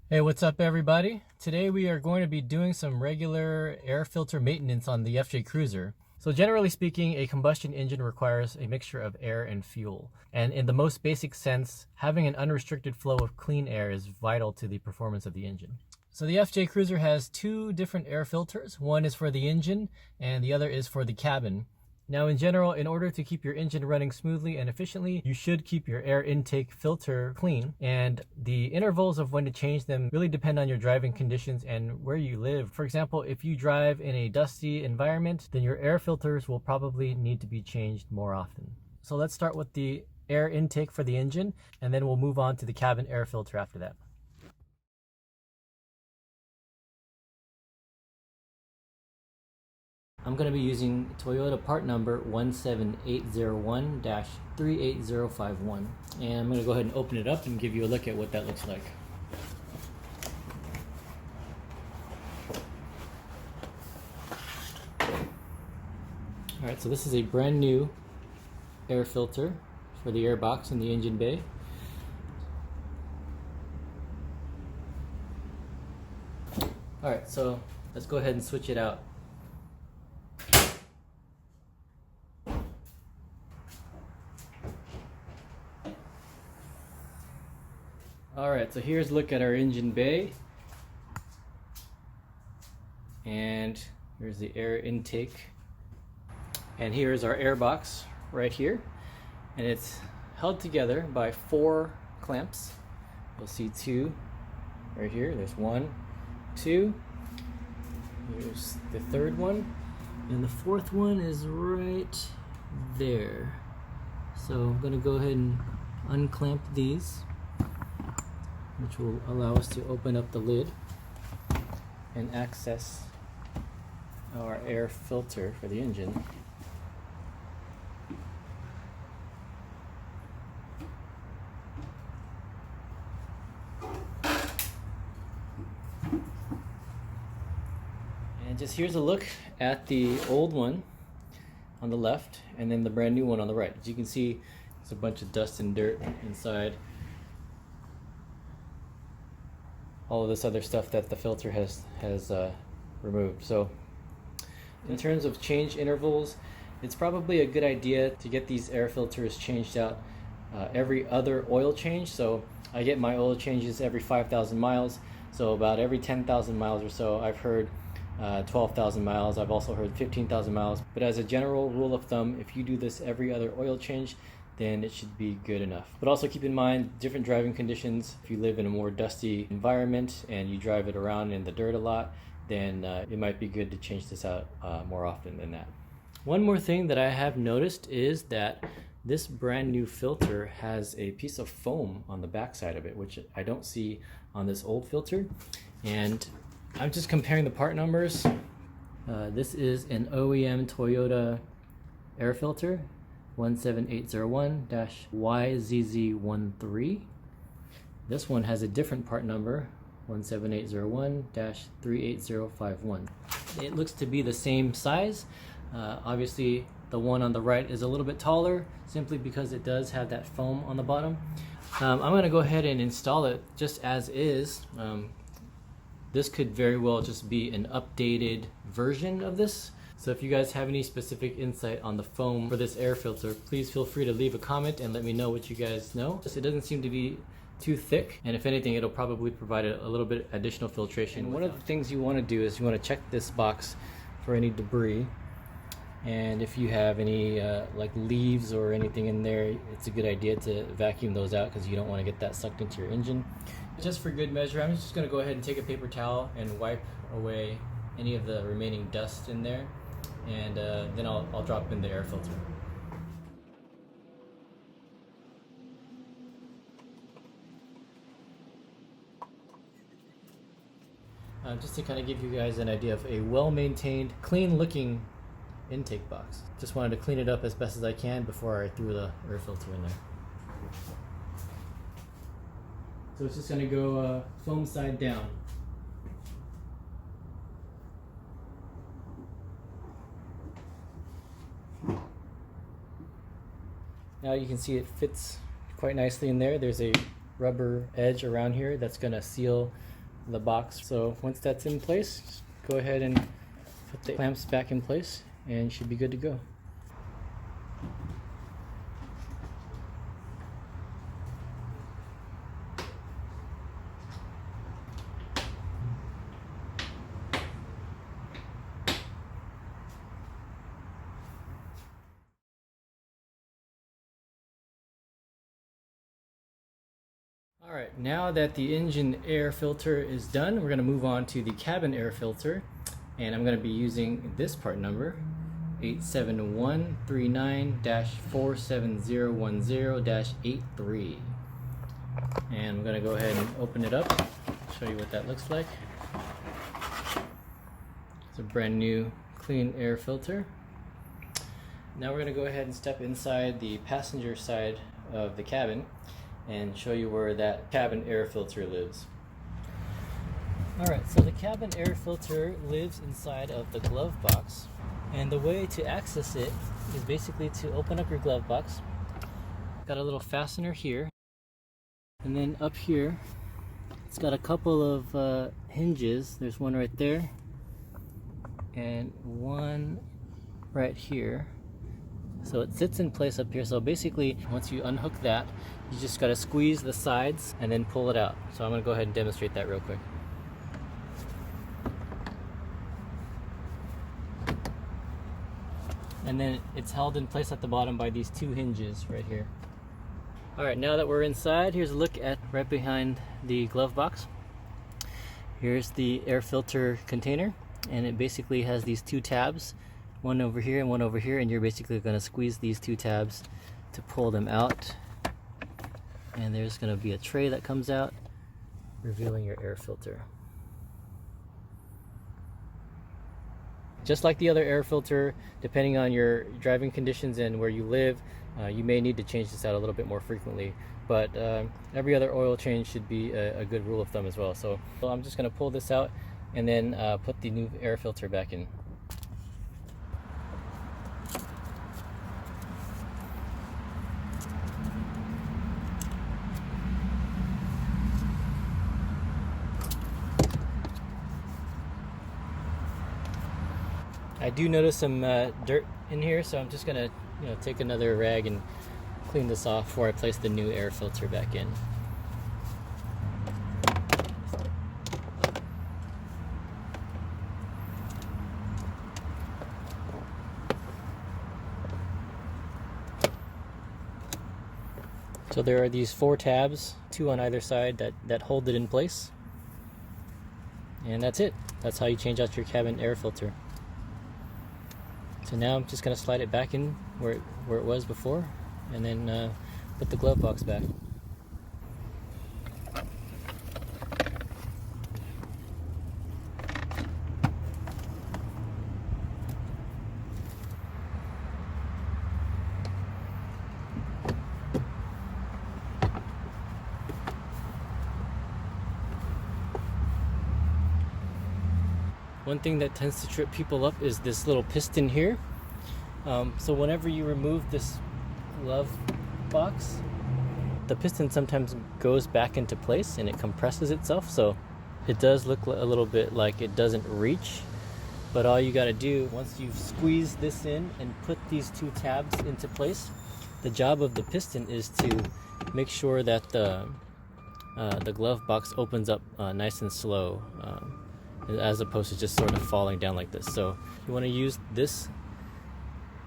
Hey, what's up everybody? Today we are going to be doing some regular air filter maintenance on the FJ Cruiser. So generally speaking, a combustion engine requires a mixture of air and fuel. And in the most basic sense, having an unrestricted flow of clean air is vital to the performance of the engine. So the FJ Cruiser has two different air filters. One is for the engine and the other is for the cabin. Now in general, in order to keep your engine running smoothly and efficiently, you should keep your air intake filter clean, and the intervals of when to change them really depend on your driving conditions and where you live. For example, if you drive in a dusty environment, then your air filters will probably need to be changed more often. So let's start with the air intake for the engine, and then we'll move on to the cabin air filter after that. I'm going to be using Toyota part number 17801-38051, and I'm going to go ahead and open it up and give you a look at what that looks like. Alright, so this is a brand new air filter for the air box in the engine bay. Alright, so let's go ahead and switch it out. Alright, so here's a look at our engine bay. And here's the air intake. And here's our air box right here. And it's held together by 4 clamps. You'll see 2 right here. There's 1, 2. Here's the 3rd one. And the 4th one is right there. So I'm going to go ahead and unclamp these, which will allow us to open up the lid and access our air filter for the engine. And just here's a look at the old one on the left and then the brand new one on the right. As you can see, there's a bunch of dust and dirt inside. All of this other stuff that the filter has removed. So in terms of change intervals, it's probably a good idea to get these air filters changed out every other oil change. So I get my oil changes every 5,000 miles. So about every 10,000 miles or so. I've heard 12,000 miles. I've also heard 15,000 miles. But as a general rule of thumb, if you do this every other oil change, then it should be good enough. But also keep in mind different driving conditions. If you live in a more dusty environment and you drive it around in the dirt a lot, then it might be good to change this out more often than that. One more thing that I have noticed is that this brand new filter has a piece of foam on the back side of it, which I don't see on this old filter. And I'm just comparing the part numbers. This is an OEM Toyota air filter, 17801-YZZ13. This one has a different part number, 17801-38051. It looks to be the same size. Obviously, the one on the right is a little bit taller, simply because it does have that foam on the bottom. I'm going to go ahead and install it just as is. This could very well just be an updated version of this. So if you guys have any specific insight on the foam for this air filter, please feel free to leave a comment and let me know what you guys know. It doesn't seem to be too thick, and if anything, it'll probably provide a little bit additional filtration. And one of the things you want to do is you want to check this box for any debris. And if you have any like leaves or anything in there, it's a good idea to vacuum those out because you don't want to get that sucked into your engine. Just for good measure, I'm just going to go ahead and take a paper towel and wipe away any of the remaining dust in there, and then I'll drop in the air filter. Just to kind of give you guys an idea of a well-maintained, clean-looking intake box. Just wanted to clean it up as best as I can before I threw the air filter in there. So it's just going to go foam side down. Now you can see it fits quite nicely in there. There's a rubber edge around here that's going to seal the box. So once that's in place, just go ahead and put the clamps back in place and you should be good to go. Alright, now that the engine air filter is done, we're going to move on to the cabin air filter, and I'm going to be using this part number 87139-47010-83, and I'm going to go ahead and open it up, show you what that looks like. It's a brand new clean air filter. Now we're going to go ahead and step inside the passenger side of the cabin and show you where that cabin air filter lives. Alright, so the cabin air filter lives inside of the glove box, and the way to access it is basically to open up your glove box. Got a little fastener here, and then up here it's got a couple of hinges. There's one right there and one right here. So it sits in place up here. So basically, once you unhook that, you just got to squeeze the sides and then pull it out. So I'm going to go ahead and demonstrate that real quick. And then it's held in place at the bottom by these two hinges right here. Alright, now that we're inside, here's a look at right behind the glove box. Here's the air filter container, and it basically has these two tabs, one over here and one over here, and you're basically going to squeeze these two tabs to pull them out. And there's going to be a tray that comes out, revealing your air filter. Just like the other air filter, depending on your driving conditions and where you live, you may need to change this out a little bit more frequently, but every other oil change should be a good rule of thumb as well. So I'm just going to pull this out and then put the new air filter back in. I do notice some dirt in here, so I'm just gonna take another rag and clean this off before I place the new air filter back in. So there are these 4 tabs, 2 on either side, that hold it in place. And that's it. That's how you change out your cabin air filter. So now I'm just going to slide it back in where it was before, and then put the glove box back. One thing that tends to trip people up is this little piston here. So whenever you remove this glove box, the piston sometimes goes back into place and it compresses itself. So it does look a little bit like it doesn't reach. But all you got to do, once you've squeezed this in and put these 2 tabs into place, the job of the piston is to make sure that the glove box opens up nice and slow. As opposed to just sort of falling down like this. So you want to use this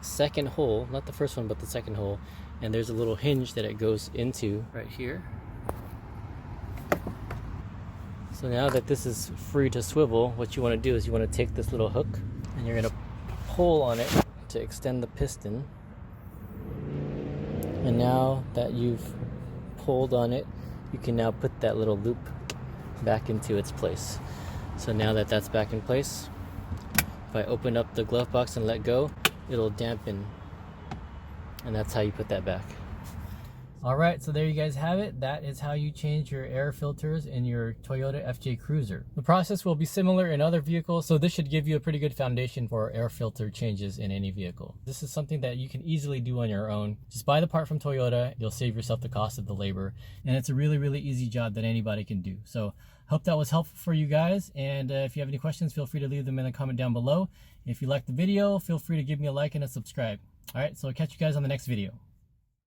second hole, not the first one but the second hole, and there's a little hinge that it goes into right here. So now that this is free to swivel, what you want to do is you want to take this little hook and you're going to pull on it to extend the piston. And now that you've pulled on it, you can now put that little loop back into its place. So now that that's back in place, if I open up the glove box and let go, it'll dampen, and that's how you put that back. All right, so there you guys have it. That is how you change your air filters in your Toyota FJ Cruiser. The process will be similar in other vehicles, so this should give you a pretty good foundation for air filter changes in any vehicle. This is something that you can easily do on your own. Just buy the part from Toyota, you'll save yourself the cost of the labor, and it's a really, really easy job that anybody can do. So hope that was helpful for you guys, and if you have any questions, feel free to leave them in the comment down below. If you liked the video, feel free to give me a like and a subscribe. All right, so I'll catch you guys on the next video.